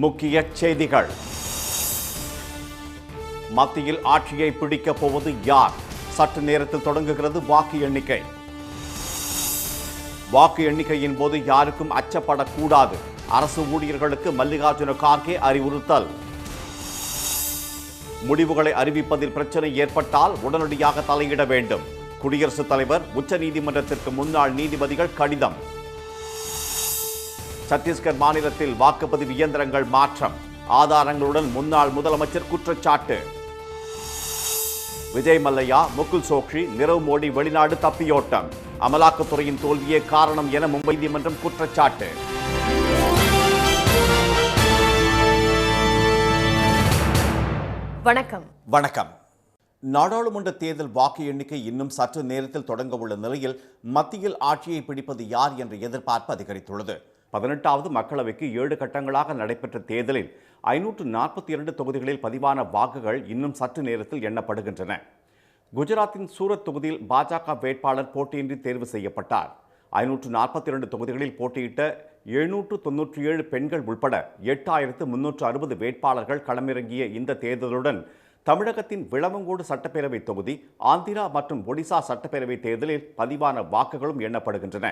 முக்கிய செய்திகள். மத்தியில் ஆட்சியை பிடிக்கப் போவது யார்? சற்று நேரத்தில் தொடங்குகிறது வாக்கு எண்ணிக்கை. வாக்கு எண்ணிக்கையின் போது யாருக்கும் அச்சப்படக்கூடாது. அரசு ஊழியர்களுக்கு மல்லிகார்ஜுன கார்கே அறிவுறுத்தல். முடிவுகளை அறிவிப்பதில் பிரச்சனை ஏற்பட்டால் உடனடியாக தலையிட வேண்டும். குடியரசுத் தலைவர் உச்சநீதிமன்றத்திற்கு முன்னாள் நீதிபதிகள் கடிதம். சத்தீஸ்கர் மாநிலத்தில் வாக்குப்பதிவு இயந்திரங்கள் மாற்றம். ஆதாரங்களுடன் முன்னாள் முதலமைச்சர் குற்றச்சாட்டு. விஜய் மல்லையா, முகுல் சோக்ஷி, நிரவ் மோடி வெளிநாடு தப்பியோட்டம். அமலாக்கத்துறையின் தோல்வியே காரணம் என மும்பை நீதிமன்றம் குற்றச்சாட்டு. வணக்கம். நாடாளுமன்ற தேர்தல் வாக்கு எண்ணிக்கை இன்னும் சற்று நேரத்தில் தொடங்க உள்ள நிலையில் மத்தியில் ஆட்சியை பிடிப்பது யார் என்ற எதிர்பார்ப்பு அதிகரித்துள்ளது. 18வது மக்களவைக்கு 7 கட்டங்களாக நடைபெற்ற தேர்தலில் 542 தொகுதிகளில் பதிவான வாக்குகள் இன்னும் சற்று நேரத்தில் எண்ணப்படுகின்றன. குஜராத்தின் சூரத் தொகுதியில் பாஜக வேட்பாளர் போட்டியின்றி தேர்வு செய்யப்பட்டார். 542 தொகுதிகளில் போட்டியிட்ட 797 பெண்கள் உட்பட 8360 வேட்பாளர்கள் களமிறங்கிய இந்த தேர்தலுடன் தமிழகத்தின் விளவங்கோடு சட்டப்பேரவை தொகுதி, ஆந்திரா மற்றும் ஒடிசா சட்டப்பேரவை தேர்தலில் பதிவான வாக்குகளும் எண்ணப்படுகின்றன.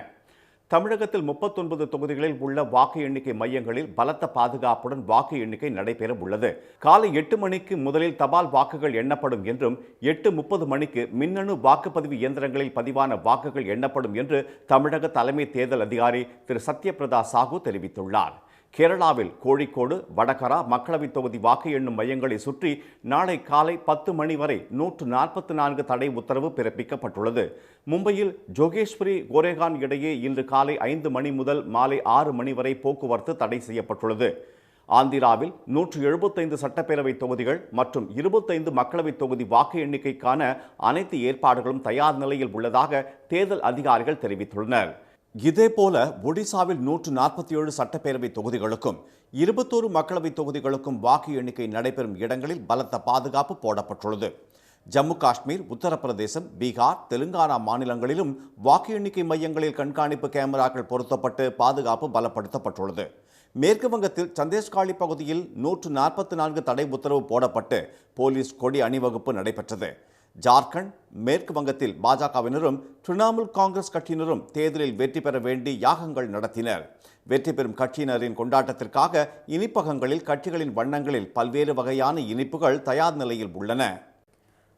தமிழகத்தில் 39 தொகுதிகளில் உள்ள வாக்கு எண்ணிக்கை மையங்களில் பலத்த பாதுகாப்புடன் வாக்கு எண்ணிக்கை நடைபெற உள்ளது. காலை 8 மணிக்கு முதலில் தபால் வாக்குகள் எண்ணப்படும் என்றும் 8:30 மணிக்கு மின்னணு வாக்குப்பதிவு இயந்திரங்களில் பதிவான வாக்குகள் எண்ணப்படும் என்று தமிழக தலைமை தேர்தல் அதிகாரி திரு சத்யபிரதா சாஹூ தெரிவித்துள்ளார். கேரளாவில் கோழிக்கோடு, வடகரா மக்களவைத் தொகுதி வாக்கு எண்ணும் மையங்களை சுற்றி நாளை காலை 10 மணி வரை 144 தடை உத்தரவு பிறப்பிக்கப்பட்டுள்ளது. மும்பையில் ஜோகேஸ்வரி கோரேகான் இடையே இன்று காலை 5 மணி முதல் மாலை 6 மணி வரை போக்குவரத்து தடை செய்யப்பட்டுள்ளது. ஆந்திராவில் 175 சட்டப்பேரவை தொகுதிகள் மற்றும் 25 மக்களவைத் தொகுதி வாக்கு எண்ணிக்கைக்கான அனைத்து ஏற்பாடுகளும் தயார் நிலையில் உள்ளதாக தேர்தல் அதிகாரிகள் தெரிவித்துள்ளனர். இதேபோல ஒடிசாவில் 147 சட்டப்பேரவை தொகுதிகளுக்கும் 21 மக்களவைத் தொகுதிகளுக்கும் வாக்கு எண்ணிக்கை நடைபெறும் இடங்களில் பலத்த பாதுகாப்பு போடப்பட்டுள்ளது. ஜம்மு காஷ்மீர், உத்தரப்பிரதேசம், பீகார், தெலுங்கானா மாநிலங்களிலும் வாக்கு எண்ணிக்கை மையங்களில் கண்காணிப்பு கேமராக்கள் பொருத்தப்பட்டு பாதுகாப்பு பலப்படுத்தப்பட்டுள்ளது. மேற்கு வங்கத்தில் சந்தேஷ்காலி பகுதியில் 144 தடை உத்தரவு போடப்பட்டு போலீஸ் கொடி அணிவகுப்பு நடைபெற்றது. ஜார்க்கண்ட், மேற்கு வங்கத்தில் பாஜகவினரும் திரிணாமுல் காங்கிரஸ் கட்சியினரும் தேர்தலில் வெற்றி பெற வேண்டி யாகங்கள் நடத்தினர். வெற்றி பெறும் கட்சியினரின் கொண்டாட்டத்திற்காக இனிப்பகங்களில் கட்சிகளின் வண்ணங்களில் பல்வேறு வகையான இனிப்புகள் தயார் நிலையில் உள்ளன.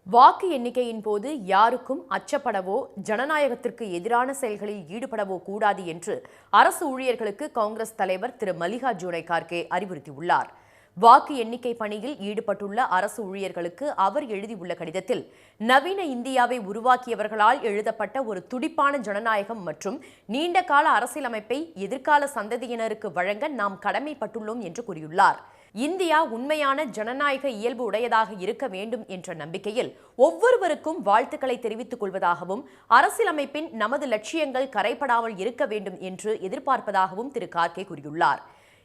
வாக்கு எண்ணிக்கையின் போது யாருக்கும் அச்சப்படவோ ஜனநாயகத்திற்கு எதிரான செயல்களில் ஈடுபடவோ கூடாது என்று அரசு ஊழியர்களுக்கு காங்கிரஸ் தலைவர் திரு மல்லிகார்ஜுன கார்கே அறிவுறுத்தியுள்ளார். வாக்கு எண்ணிக்கை பணியில் ஈடுபட்டுள்ள அரசு ஊழியர்களுக்கு அவர் எழுதியுள்ள கடிதத்தில் நவீன இந்தியாவை உருவாக்கியவர்களால் எழுதப்பட்ட ஒரு துடிப்பான ஜனநாயகம் மற்றும் நீண்டகால அரசியலமைப்பை எதிர்கால சந்ததியினருக்கு வழங்க நாம் கடமைப்பட்டுள்ளோம் என்று கூறியுள்ளார். இந்தியா உண்மையான ஜனநாயக இயல்பு உடையதாக இருக்க வேண்டும் என்ற நம்பிக்கையில் ஒவ்வொருவருக்கும் வாழ்த்துக்களை தெரிவித்துக் கொள்வதாகவும் அரசியலமைப்பின் நமது லட்சியங்கள் கரைபடாமல் இருக்க வேண்டும் என்று எதிர்பார்ப்பதாகவும் திரு கார்கே கூறியுள்ளார்.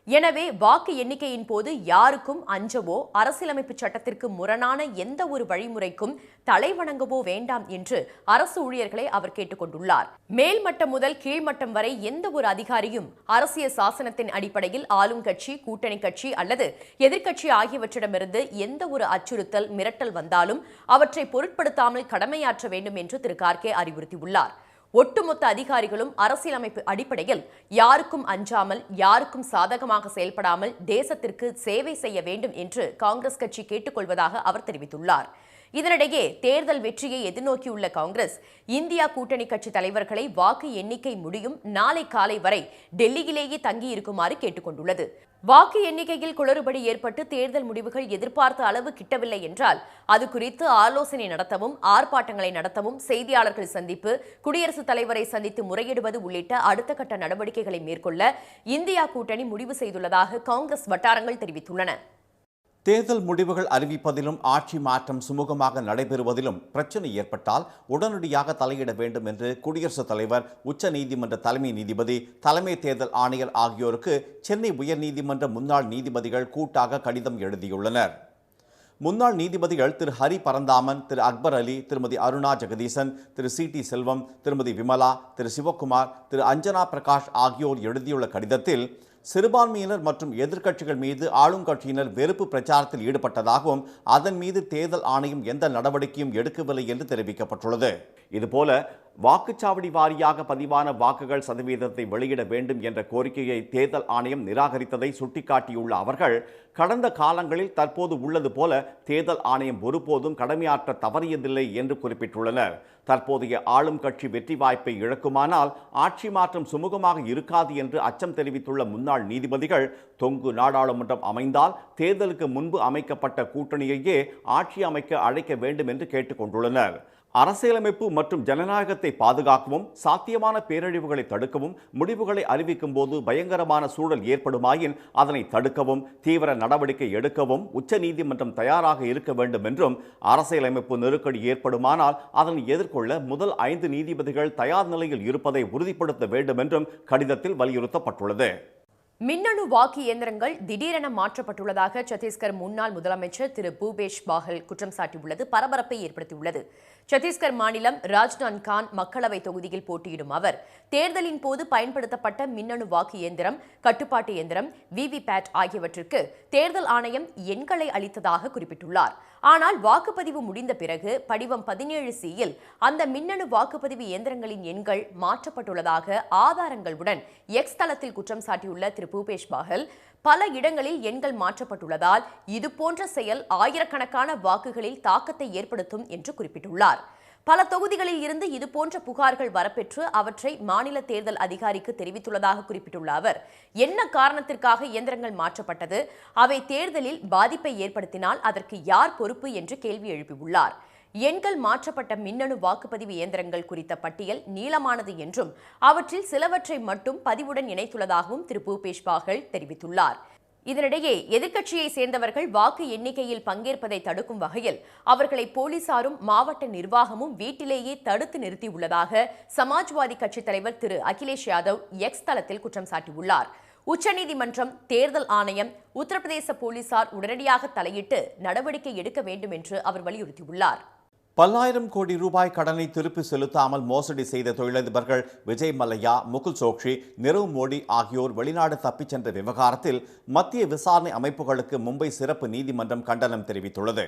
எனவே வாக்கு எண்ணிக்கையின் போது யாருக்கும் அஞ்சவோ அரசியலமைப்பு சட்டத்திற்கு முரணான எந்த ஒரு வழிமுறைக்கும் தலைவணங்கவோ வேண்டாம் என்று அரசு ஊழியர்களை அவர் கேட்டுக்கொண்டுள்ளார். மேல்மட்டம் முதல் கீழ்மட்டம் வரை எந்த ஒரு அதிகாரியும் அரசியல் சாசனத்தின் அடிப்படையில் ஆளும் கட்சி, கூட்டணி கட்சி அல்லது எதிர்க்கட்சி ஆகியவற்றிடமிருந்து எந்த ஒரு அச்சுறுத்தல், மிரட்டல் வந்தாலும் அவற்றை பொருட்படுத்தாமல் கடமையாற்ற வேண்டும் என்று திரு கார்கே அறிவுறுத்தியுள்ளார். ஒட்டுமொத்த அதிகாரிகளும் அரசியலமைப்பு அடிப்படையில் யாருக்கும் அஞ்சாமல், யாருக்கும் சாதகமாக செயல்படாமல் தேசத்திற்கு சேவை செய்ய வேண்டும் என்று காங்கிரஸ் கட்சி கேட்டுக்கொள்வதாக அவர் தெரிவித்துள்ளார். இதனிடையே தேர்தல் வெற்றியை எதிர்நோக்கியுள்ள காங்கிரஸ் இந்தியா கூட்டணி கட்சி தலைவர்களை வாக்கு எண்ணிக்கை முடியும் நாளை காலை வரை டெல்லியிலேயே தங்கியிருக்குமாறு கேட்டுக்கொண்டுள்ளது. வாக்கு எண்ணிக்கையில் குளறுபடி ஏற்பட்டு தேர்தல் முடிவுகள் எதிர்பார்த்த அளவு கிட்டவில்லை என்றால் அது குறித்து ஆலோசனை நடத்தவும், ஆர்ப்பாட்டங்களை நடத்தவும், செய்தியாளர்கள் சந்திப்பு, குடியரசுத் தலைவரை சந்தித்து முறையிடுவது உள்ளிட்ட அடுத்த கட்ட நடவடிக்கைகளை மேற்கொள்ள இந்தியா கூட்டணி முடிவு செய்துள்ளதாக காங்கிரஸ் வட்டாரங்கள் தெரிவித்துள்ளன. தேர்தல் முடிவுகள் அறிவிப்பதிலும் ஆட்சி மாற்றம் சுமூகமாக நடைபெறுவதிலும் பிரச்சனை ஏற்பட்டால் உடனடியாக தலையிட வேண்டும் என்று குடியரசுத் தலைவர், உச்ச நீதிமன்ற தலைமை நீதிபதி, தலைமை தேர்தல் ஆணையர் ஆகியோருக்கு சென்னை உயர்நீதிமன்ற முன்னாள் நீதிபதிகள் கூட்டாக கடிதம் எழுதியுள்ளனர். முன்னாள் நீதிபதிகள் திரு ஹரி பரந்தாமன், திரு அக்பர் அலி, திருமதி அருணா ஜெகதீசன், திரு சி.டி. செல்வம், திருமதி விமலா, திரு சிவகுமார், திரு அஞ்சனா பிரகாஷ் ஆகியோர் எழுதியுள்ள கடிதத்தில் சிறுபான்மையினர் மற்றும் எதிர்க்கட்சிகள் மீது ஆளும் கட்சியினர் வெறுப்பு பிரச்சாரத்தில் ஈடுபட்டதாகவும் அதன் மீது தேர்தல் ஆணையம் எந்த நடவடிக்கையும் எடுக்கவில்லை என்று தெரிவிக்கப்பட்டுள்ளது. இதுபோல வாக்குச்சாவடி வாரியாக பதிவான வாக்குகள் சதவீதத்தை வெளியிட வேண்டும் என்ற கோரிக்கையை தேர்தல் ஆணையம் நிராகரித்ததை சுட்டிக்காட்டியுள்ள அவர்கள், கடந்த காலங்களில் தற்போது உள்ளது போல தேர்தல் ஆணையம் ஒருபோதும் கடமையாற்ற தவறியதில்லை என்று குறிப்பிட்டுள்ளனர். தற்போதைய ஆளும் கட்சி வெற்றி வாய்ப்பை இழக்குமானால் ஆட்சி மாற்றம் சுமூகமாக இருக்காது என்று அச்சம் தெரிவித்துள்ள முன்னாள் நீதிபதிகள், தொங்கு நாடாளுமன்றம் அமைந்தால் தேர்தலுக்கு முன்பு அமைக்கப்பட்ட கூட்டணியையே ஆட்சி அமைக்க அழைக்க வேண்டும் என்று கேட்டுக்கொண்டுள்ளனர். அரசியலமைப்பு மற்றும் ஜனநாயகத்தை பாதுகாக்கவும் சாத்தியமான பேரழிவுகளை தடுக்கவும் முடிவுகளை அறிவிக்கும் போது பயங்கரமான சூழல் ஏற்படுமாயின் அதனை தடுக்கவும் தீவிர நடவடிக்கை எடுக்கவும் உச்சநீதிமன்றம் தயாராக இருக்க வேண்டும் என்றும், அரசியலமைப்பு நெருக்கடி ஏற்படுமானால் அதனை எதிர்கொள்ள முதல் 5 நீதிபதிகள் தயார் நிலையில் இருப்பதை உறுதிப்படுத்த வேண்டும் என்றும் கடிதத்தில் வலியுறுத்தப்பட்டுள்ளது. மின்னணு வாக்கு இயந்திரங்கள் திடீரென மாற்றப்பட்டுள்ளதாக சத்தீஸ்கர் முன்னாள் முதலமைச்சர் திரு பூபேஷ் பாகல் குற்றம் சாட்டியுள்ளது பரபரப்பை ஏற்படுத்தியுள்ளது. சத்தீஸ்கர் மாநிலம் ராஜ்நாந்த்கான் மக்களவை தொகுதியில் போட்டியிடும் அவர், தேர்தலின் போது பயன்படுத்தப்பட்ட மின்னணு வாக்கு இயந்திரம், கட்டுப்பாட்டு இயந்திரம், விவிபேட் ஆகியவற்றிற்கு தேர்தல் ஆணையம் எண்களை அளித்ததாக குறிப்பிட்டுள்ளார். ஆனால் வாக்குப்பதிவு முடிந்த பிறகு படிவம் 17C அந்த மின்னணு வாக்குப்பதிவு இயந்திரங்களின் எண்கள் மாற்றப்பட்டுள்ளதாக ஆதாரங்களுடன் எக்ஸ் தளத்தில் குற்றம் சாட்டியுள்ள திரு பூபேஷ் பாகல், பல இடங்களில் எண்கள் மாற்றப்பட்டுள்ளதால் இதுபோன்ற செயல் ஆயிரக்கணக்கான வாக்குகளில் தாக்கத்தை ஏற்படுத்தும் என்று குறிப்பிட்டுள்ளார். பல தொகுதிகளில் இருந்து இதுபோன்ற புகார்கள் வரப்பெற்று அவற்றை மாநில தேர்தல் அதிகாரிக்கு தெரிவித்துள்ளதாக குறிப்பிட்டுள்ள அவர், என்ன காரணத்திற்காக இயந்திரங்கள் மாற்றப்பட்டது, அவை தேர்தலில் பாதிப்பை ஏற்படுத்தினால் அதற்கு யார் பொறுப்பு என்று கேள்வி எழுப்பியுள்ளார். எண்கள் மாற்றப்பட்ட மின்னணு வாக்குப்பதிவு இயந்திரங்கள் குறித்த பட்டியல் நீளமானது என்றும் அவற்றில் சிலவற்றை மட்டும் பதிவுடன் இணைத்துள்ளதாகவும் திரு பூபேஷ் பாகல் தெரிவித்துள்ளார். இதனிடையே எதிர்க்கட்சியை சேர்ந்தவர்கள் வாக்கு எண்ணிக்கையில் பங்கேற்பதை தடுக்கும் வகையில் அவர்களை போலீசாரும் மாவட்ட நிர்வாகமும் வீட்டிலேயே தடுத்து நிறுத்தியுள்ளதாக சமாஜ்வாதி கட்சித் தலைவர் திரு அகிலேஷ் யாதவ் எக்ஸ் தளத்தில் குற்றம் சாட்டியுள்ளார். உச்சநீதிமன்றம், தேர்தல் ஆணையம், உத்தரப்பிரதேச போலீசார் உடனடியாக தலையிட்டு நடவடிக்கை எடுக்க வேண்டும் என்று அவர் வலியுறுத்தியுள்ளார். பல்லாயிரம் கோடி ரூபாய் கடனை திருப்பி செலுத்தாமல் மோசடி செய்த தொழிலதிபர்கள் விஜய் மல்லையா, முகுல் சோக்ஷி, நிரவ் மோடி ஆகியோர் வெளிநாடு தப்பிச் சென்ற விவகாரத்தில் மத்திய விசாரணை அமைப்புகளுக்கு மும்பை சிறப்பு நீதிமன்றம் கண்டனம் தெரிவித்துள்ளது.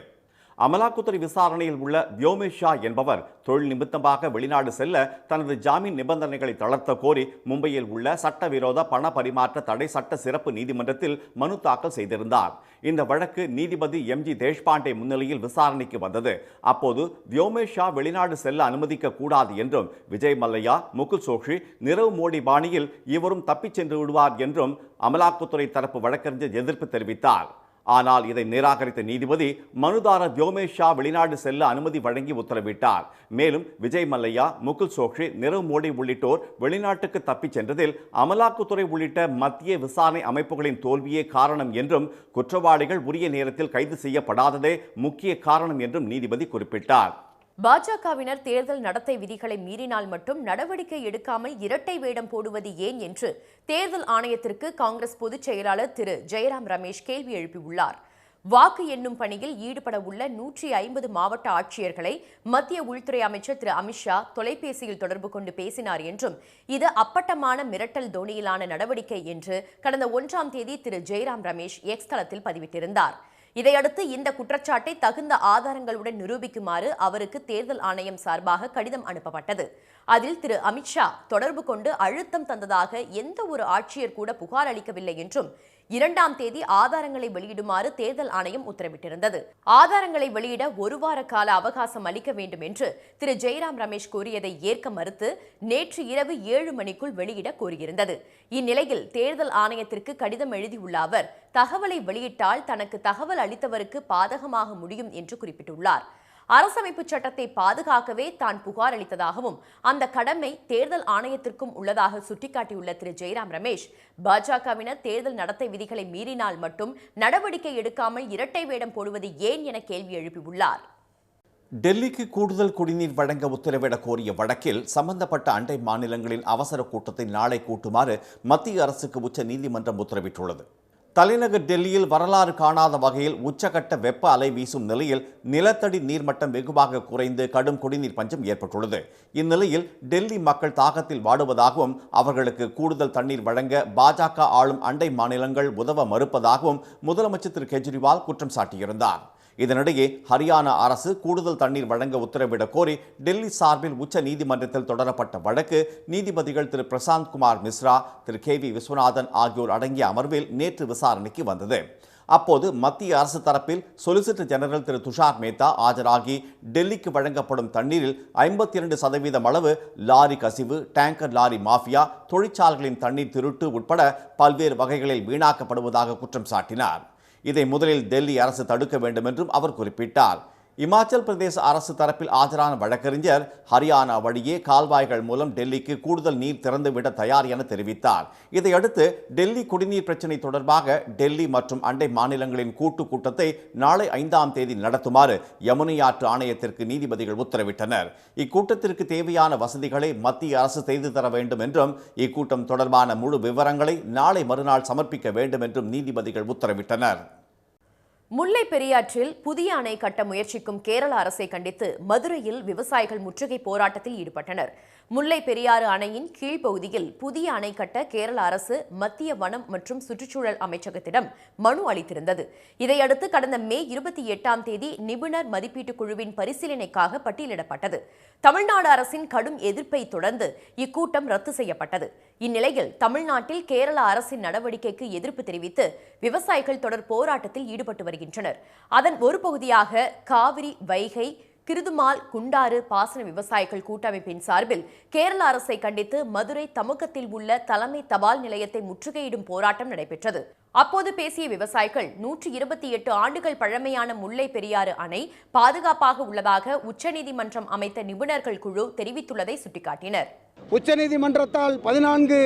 அமலாக்கத்துறை விசாரணையில் உள்ள வியோமேஷ் ஷா என்பவர் தொழில் நிமித்தமாக வெளிநாடு செல்ல தனது ஜாமீன் நிபந்தனைகளை தளர்த்த கோரி மும்பையில் உள்ள சட்டவிரோத பண பரிமாற்ற தடை சட்ட சிறப்பு நீதிமன்றத்தில் மனு தாக்கல் செய்திருந்தார். இந்த வழக்கு நீதிபதி எம்ஜி தேஷ்பாண்டே முன்னிலையில் விசாரணைக்கு வந்தது. அப்போது வியோமேஷ் ஷா வெளிநாடு செல்ல அனுமதிக்க கூடாது என்றும், விஜய் மல்லையா, முகுல் சோக்ஷி, நிரவ் மோடி பாணியில் இவரும் தப்பிச் சென்று விடுவார் என்றும் அமலாக்கத்துறை தரப்பு வழக்கறிஞர் எதிர்ப்பு தெரிவித்தார். ஆனால் இதை நிராகரித்த நீதிபதி மனுதாரர் வியோமேஷ் ஷா வெளிநாடு செல்ல அனுமதி வழங்கி உத்தரவிட்டார். மேலும் விஜய் மல்லையா, முகுல் சோக்ஷி, நிரவ் மோடி உள்ளிட்டோர் வெளிநாட்டுக்கு தப்பிச் சென்றதில் அமலாக்கத்துறை உள்ளிட்ட மத்திய விசாரணை அமைப்புகளின் தோல்வியே காரணம் என்றும், குற்றவாளிகள் உரிய நேரத்தில் கைது செய்யப்படாததே முக்கிய காரணம் என்றும் நீதிபதி குறிப்பிட்டார். பாஜகவினர் தேர்தல் நடத்தை விதிகளை மீறினால் மட்டும் நடவடிக்கை எடுக்காமல் இரட்டை வேடம் போடுவது ஏன் என்று தேர்தல் ஆணையத்திற்கு காங்கிரஸ் பொதுச் செயலாளர் திரு ஜெயராம் ரமேஷ் கேள்வி எழுப்பியுள்ளார். வாக்கு எண்ணும் பணியில் ஈடுபட உள்ள 150 மாவட்ட ஆட்சியர்களை மத்திய உள்துறை அமைச்சர் திரு அமித்ஷா தொலைபேசியில் தொடர்பு கொண்டு பேசினார் என்றும், இது அப்பட்டமான மிரட்டல் தோணியிலான நடவடிக்கை என்று கடந்த 1ஆம் தேதி திரு ஜெயராம் ரமேஷ் எக்ஸ் தளத்தில் பதிவிட்டிருந்தார். இதையடுத்து இந்த குற்றச்சாட்டை தகுந்த ஆதாரங்களுடன் நிரூபிக்குமாறு அவருக்கு தேர்தல் ஆணையம் சார்பாக கடிதம் அனுப்பப்பட்டது. அதில் திரு அமித்ஷா தொடர்பு கொண்டு அழுத்தம் தந்ததாக எந்த ஒரு ஆட்சியர் கூட புகார் அளிக்கவில்லை என்றும், 2ஆம் தேதி ஆதாரங்களை வெளியிடுமாறு தேர்தல் ஆணையம் உத்தரவிட்டிருந்தது. ஆதாரங்களை வெளியிட 1 வார கால அவகாசம் அளிக்க வேண்டும் என்று திரு ஜெயராம் ரமேஷ் கூறியதை ஏற்க மறுத்து நேற்று இரவு 7 மணிக்குள் வெளியிட கோரியிருந்தது. இந்நிலையில் தேர்தல் ஆணையத்திற்கு கடிதம் எழுதியுள்ள அவர், தகவலை வெளியிட்டால் தனக்கு தகவல் அளித்தவருக்கு பாதகமாக முடியும் என்று குறிப்பிட்டுள்ளார். அரசமைப்பு சட்டத்தை பாதுகாக்கவே தான் புகார் அளித்ததாகவும் அந்த கடமை தேர்தல் ஆணையத்திற்கும் உள்ளதாக சுட்டிக்காட்டியுள்ள திரு ஜெயராம் ரமேஷ், பாஜகவினர் தேர்தல் நடத்தை விதிகளை மீறினால் மட்டும் நடவடிக்கை எடுக்காமல் இரட்டை வேடம் போடுவது ஏன் என கேள்வி எழுப்பியுள்ளார். டெல்லிக்கு கூடுதல் குடிநீர் வழங்க உத்தரவிட கோரிய வழக்கில் சம்பந்தப்பட்ட அண்டை மாநிலங்களின் அவசர கூட்டத்தை நாளை கூட்டுமாறு மத்திய அரசுக்கு உச்ச நீதிமன்றம் உத்தரவிட்டுள்ளது. தலைநகர் டெல்லியில் வரலாறு காணாத வகையில் உச்சகட்ட வெப்ப அலை வீசும் நிலையில் நிலத்தடி நீர்மட்டம் வெகுவாக குறைந்து கடும் குடிநீர் பஞ்சம் ஏற்பட்டுள்ளது. இந்நிலையில் டெல்லி மக்கள் தாகத்தில் வாடுவதாகவும் அவர்களுக்கு கூடுதல் தண்ணீர் வழங்க பாஜக ஆளும் அண்டை மாநிலங்கள் உதவ மறுப்பதாகவும் முதலமைச்சர் திரு கெஜ்ரிவால் குற்றம் சாட்டியிருந்தார். இதனிடையே ஹரியானா அரசு கூடுதல் தண்ணீர் வழங்க உத்தரவிடக் கோரி டெல்லி சார்பில் உச்ச நீதிமன்றத்தில் தொடரப்பட்ட வழக்கு நீதிபதிகள் திரு பிரசாந்த் குமார் மிஸ்ரா, திரு KV விஸ்வநாதன் ஆகியோர் அடங்கிய அமர்வில் நேற்று விசாரணைக்கு வந்தது. அப்போது மத்திய அரசு தரப்பில் சொலிசிட்டர் ஜெனரல் திரு துஷார் மேத்தா ஆஜராகி டெல்லிக்கு வழங்கப்படும் தண்ணீரில் 52% அளவு லாரி கசிவு, டேங்கர் லாரி மாஃபியா, தொழிற்சாலைகளின் தண்ணீர் திருட்டு உட்பட பல்வேறு வகைகளில் வீணாக்கப்படுவதாக குற்றம் சாட்டினார். இதை முதலில் டெல்லி அரசு தடுக்க வேண்டும் என்றும் அவர் குறிப்பிட்டார். இமாச்சல் பிரதேச அரசு தரப்பில் ஆஜரான வழக்கறிஞர் ஹரியானா வழியே கால்வாய்கள் மூலம் டெல்லிக்கு கூடுதல் நீர் திறந்துவிட தயார் என தெரிவித்தார். இதையடுத்து டெல்லி குடிநீர் பிரச்சினை தொடர்பாக டெல்லி மற்றும் அண்டை மாநிலங்களின் கூட்டத்தை நாளை 5ஆம் தேதி நடத்துமாறு யமுனை ஆற்று ஆணையத்திற்கு நீதிபதிகள் உத்தரவிட்டனர். இக்கூட்டத்திற்கு தேவையான வசதிகளை மத்திய அரசு செய்து தர வேண்டும் என்றும் இக்கூட்டம் தொடர்பான முழு விவரங்களை நாளை மறுநாள் சமர்ப்பிக்க வேண்டும் என்றும் நீதிபதிகள் உத்தரவிட்டனர். முல்லை பெரியாற்றில் புதிய அணை கட்ட முயற்சிக்கும் கேரள அரசை கண்டித்து மதுரையில் விவசாயிகள் முற்றுகை போராட்டத்தில் ஈடுபட்டனர். முல்லை பெரியாறு அணையின் கீழ்ப்பகுதியில் புதிய அணை கட்ட கேரள அரசு மத்திய வனம் மற்றும் சுற்றுச்சூழல் அமைச்சகத்திடம் மனு அளித்திருந்தது. இதையடுத்து கடந்த மே 28ஆம் தேதி நிபுணர் மதிப்பீட்டு குழுவின் பரிசீலனைக்காக பட்டியலிடப்பட்டது. தமிழ்நாடு அரசின் கடும் எதிர்ப்பை தொடர்ந்து இக்கூட்டம் ரத்து செய்யப்பட்டது. இந்நிலையில் தமிழ்நாட்டில் கேரள அரசின் நடவடிக்கைக்கு எதிர்ப்பு தெரிவித்து விவசாயிகள் தொடர் போராட்டத்தில் ஈடுபட்டு வருகின்றனர். அதன் ஒரு பகுதியாக காவிரி, வைகை, கிருதுமால், குண்டாறு பாசன விவசாயிகள் கூட்டமைப்பின் சார்பில் கேரள அரசை கண்டித்து மதுரை தமுக்கத்தில் உள்ள தலைமை தபால் நிலையத்தை முற்றுகையிடும் போராட்டம் நடைபெற்றது. அப்போது பேசிய விவசாயிகள் 128 ஆண்டுகள் பழமையான முல்லை பெரியாறு அணை பாதுகாப்பாக உள்ளதாக உச்சநீதிமன்றம் அமைத்த நிபுணர்கள் குழு தெரிவித்துள்ளதை சுட்டிக்காட்டினர். உச்சநீதிமன்றத்தால் 14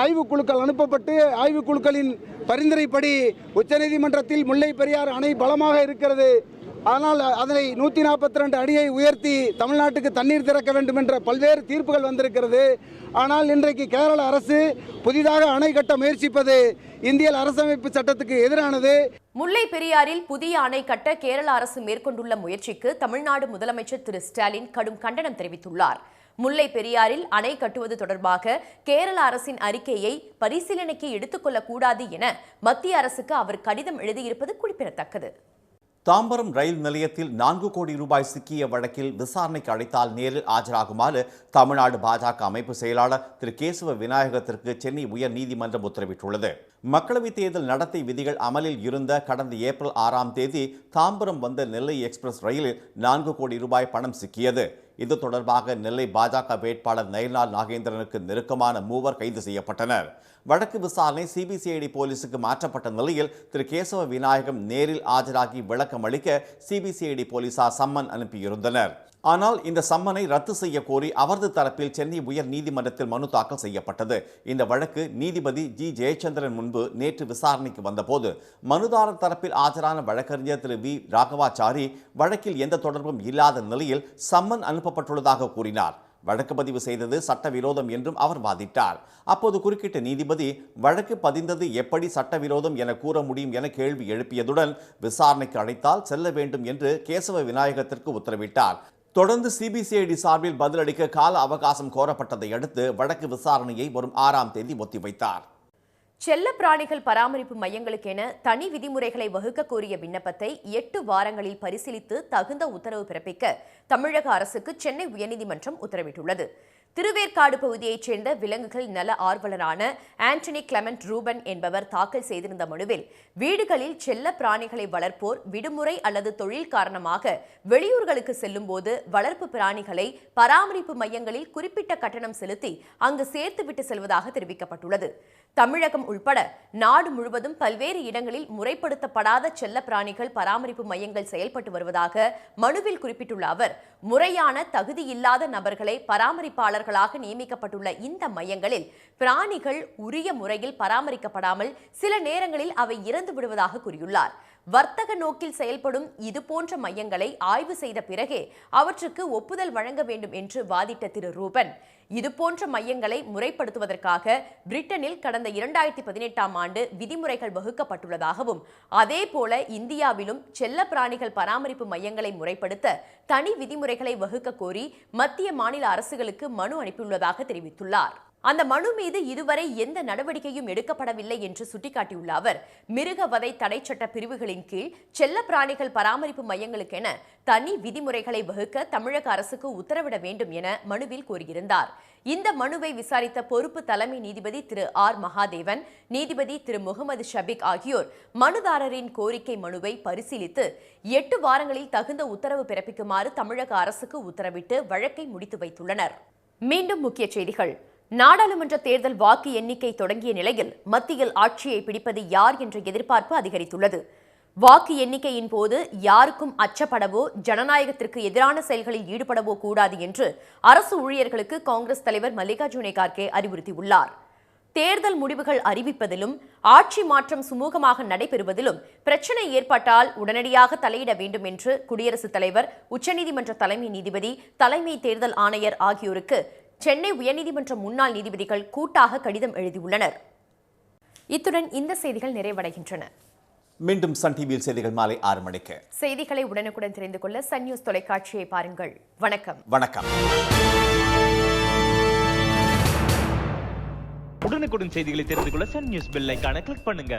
ஆய்வுக்குழுக்கள் அனுப்பப்பட்டு ஆய்வுக்குழுக்களின் பரிந்துரைப்படி உச்சநீதிமன்றத்தில் முல்லை பெரியாறு அணை பலமாக இருக்கிறது. ஆனால் அதனை 142 அடியை உயர்த்தி தமிழ்நாட்டுக்கு தண்ணீர் திறக்க வேண்டும் என்ற பல்வேறு தீர்ப்புகள் வந்திருக்கிறது. ஆனால் இன்றைக்கு கேரள அரசு புதிதாக அணை கட்ட முயற்சிப்பது இந்திய அரசமைப்பு சட்டத்துக்கு எதிரானது. முல்லை பெரியாறில் புதிய அணை கட்ட கேரள அரசு மேற்கொண்டுள்ள முயற்சிக்கு தமிழ்நாடு முதலமைச்சர் திரு ஸ்டாலின் கடும் கண்டனம் தெரிவித்துள்ளார். முல்லை பெரியாறில் அணை கட்டுவது தொடர்பாக கேரள அரசின் அறிக்கையை பரிசீலனைக்கு எடுத்துக்கொள்ளக்கூடாது என மத்திய அரசுக்கு அவர் கடிதம் எழுதியிருப்பது குறிப்பிடத்தக்கது. தாம்பரம் ரயில் நிலையத்தில் 4 கோடி ரூபாய் சிக்கிய வழக்கில் விசாரணைக்கு அழைத்தால் நேரில் ஆஜராகுமாறு தமிழ்நாடு பாஜக அமைப்பு செயலாளர் திரு கேசவ விநாயகத்திற்கு சென்னை உயர் நீதிமன்றம் உத்தரவிட்டுள்ளது. மக்களவைத் தேர்தல் நடத்தை விதிகள் அமலில் இருந்த கடந்த ஏப்ரல் 6ஆம் தேதி தாம்பரம் வந்த நெல்லை எக்ஸ்பிரஸ் ரயிலில் 4 கோடி ரூபாய் பணம் சிக்கியது. இது தொடர்பாக நெல்லை பாஜக வேட்பாளர் நயினார் நாகேந்திரனுக்கு நெருக்கமான 3 கைது செய்யப்பட்டனர். வழக்கு விசாரணை சிபிசிஐடி போலீசுக்கு மாற்றப்பட்ட நிலையில் திரு கேசவ விநாயகம் நேரில் ஆஜராகி விளக்கம் அளிக்க சிபிசிஐடி போலீசார் சம்மன் அனுப்பியிருந்தனர். ஆனால் இந்த சம்மனை ரத்து செய்ய கோரி அவரது தரப்பில் சென்னை உயர் நீதிமன்றத்தில் மனு தாக்கல் செய்யப்பட்டது. இந்த வழக்கு நீதிபதி ஜி ஜெயச்சந்திரன் முன்பு நேற்று விசாரணைக்கு வந்தபோது மனுதாரர் தரப்பில் ஆஜரான வழக்கறிஞர் திரு வி ராகவாச்சாரி வழக்கில் எந்த தொடர்பும் இல்லாத நிலையில் சம்மன் அனுப்பப்பட்டுள்ளதாக கூறினார். வழக்கு பதிவு செய்தது சட்டவிரோதம் என்றும் அவர் வாதிட்டார். அப்போது குறுக்கிட்ட நீதிபதி வழக்கு பதிந்தது எப்படி சட்டவிரோதம் என கூற முடியும் என கேள்வி எழுப்பியதுடன் விசாரணைக்கு அழைத்தால் செல்ல வேண்டும் என்று கேசவ விநாயகத்திற்கு உத்தரவிட்டார். தொடர்ந்து சிபிசிஐடி சார்பில் பதிலளிக்க கால அவகாசம் கோரப்பட்டதை அடுத்து வழக்கு விசாரணையை வரும் 6ஆம் தேதி ஒத்திவைத்தார். செல்ல பிராணிகள் பராமரிப்பு மையங்களுக்கென தனி விதிமுறைகளை வகுக்க கோரிய விண்ணப்பத்தை 8 வாரங்களில் பரிசீலித்து தகுந்த உத்தரவு பிறப்பிக்க தமிழக அரசுக்கு சென்னை உயர்நீதிமன்றம் உத்தரவிட்டுள்ளது. திருவேற்காடு பகுதியைச் சேர்ந்த விலங்குகள் நல ஆர்வலரான ஆண்டனி கிளமெண்ட் ரூபன் என்பவர் தாக்கல் செய்திருந்த மனுவில் வீடுகளில் செல்ல பிராணிகளை வளர்ப்போர் விடுமுறை அல்லது தொழில் காரணமாக வெளியூர்களுக்கு செல்லும் போது வளர்ப்பு பிராணிகளை பராமரிப்பு மையங்களில் குறிப்பிட்ட கட்டணம் செலுத்தி அங்கு சேர்த்துவிட்டு செல்வதாக தெரிவிக்கப்பட்டுள்ளது. தமிழகம் உள்பட நாடு முழுவதும் பல்வேறு இடங்களில் முறைப்படுத்தப்படாத செல்ல பிராணிகள் பராமரிப்பு மையங்கள் செயல்பட்டு வருவதாக மனுவில் குறிப்பிட்டுள்ள அவர் முறையான தகுதியில்லாத நபர்களை பராமரிப்பாளர்களாக நியமிக்கப்பட்டுள்ள இந்த மையங்களில் பிராணிகள் உரிய முறையில் பராமரிக்கப்படாமல் சில நேரங்களில் அவை இறந்து விடுவதாக கூறியுள்ளார். வர்த்தக நோக்கில் செயல்படும் இதுபோன்ற மையங்களை ஆய்வு செய்த பிறகே அவற்றுக்கு ஒப்புதல் வழங்க வேண்டும் என்று வாதிட்ட திரு ரூபன் இதுபோன்ற மையங்களை முறைப்படுத்துவதற்காக பிரிட்டனில் கடந்த 2018ஆம் ஆண்டு விதிமுறைகள் வகுக்கப்பட்டுள்ளதாகவும் அதேபோல இந்தியாவிலும் செல்ல பிராணிகள் பராமரிப்பு மையங்களை முறைப்படுத்த தனி விதிமுறைகளை வகுக்க கோரி மத்திய மாநில அரசுகளுக்கு மனு அனுப்பியுள்ளதாக தெரிவித்துள்ளார். அந்த மனு மீது இதுவரை எந்த நடவடிக்கையும் எடுக்கப்படவில்லை என்று சுட்டிக்காட்டியுள்ள அவர், மிருக வதை தடை சட்ட பிரிவுகளின் கீழ் செல்ல பிராணிகள் பராமரிப்பு மையங்களுக்கென தனி விதிமுறைகளை வகுக்க தமிழக அரசுக்கு உத்தரவிட வேண்டும் என மனுவில் கோரியிருந்தார். இந்த மனுவை விசாரித்த பொறுப்பு தலைமை நீதிபதி திரு ஆர் மகாதேவன், நீதிபதி திரு முகமது ஷபீக் ஆகியோர் மனுதாரரின் கோரிக்கை மனுவை பரிசீலித்து 8 வாரங்களில் தகுந்த உத்தரவு பிறப்பிக்குமாறு தமிழக அரசுக்கு உத்தரவிட்டு வழக்கை முடித்து வைத்துள்ளனர். மீண்டும் முக்கிய செய்திகள். நாடாளுமன்ற தேர்தல் வாக்கு எண்ணிக்கை தொடங்கிய நிலையில் மத்தியில் ஆட்சியை பிடிப்பது யார் என்ற எதிர்பார்ப்பு அதிகரித்துள்ளது. வாக்கு எண்ணிக்கையின் போது யாருக்கும் அச்சப்படவோ ஜனநாயகத்திற்கு எதிரான செயல்களில் ஈடுபடவோ கூடாது என்று அரசு ஊழியர்களுக்கு காங்கிரஸ் தலைவர் மல்லிகார்ஜுன கார்கே அறிவுறுத்தியுள்ளார். தேர்தல் முடிவுகள் அறிவிப்பதிலும் ஆட்சி மாற்றம் சுமூகமாக நடைபெறுவதிலும் பிரச்சனை ஏற்பட்டால் உடனடியாக தலையிட வேண்டும் என்று குடியரசுத் தலைவர், உச்சநீதிமன்ற தலைமை நீதிபதி, தலைமை தேர்தல் ஆணையர் ஆகியோருக்கு சென்னை உயர்நீதிமன்ற முன்னாள் நீதிபதிகள் கூட்டாக கடிதம் எழுதியுள்ளனர். இத்துடன் இந்த செய்திகள் நிறைவடைகின்றன. மீண்டும் சன் டிவியில் செய்திகள் மாலை 6 மணிக்கு. செய்திகளை உடனுக்குடன் தெரிந்து கொள்ள சன் நியூஸ் தொலைக்காட்சியை பாருங்கள். வணக்கம். வணக்கம். உடனுக்குடன் செய்திகளை தெரிந்து கொள்ள சன் நியூஸ் பெல் ஐகானை கிளிக் பண்ணுங்க.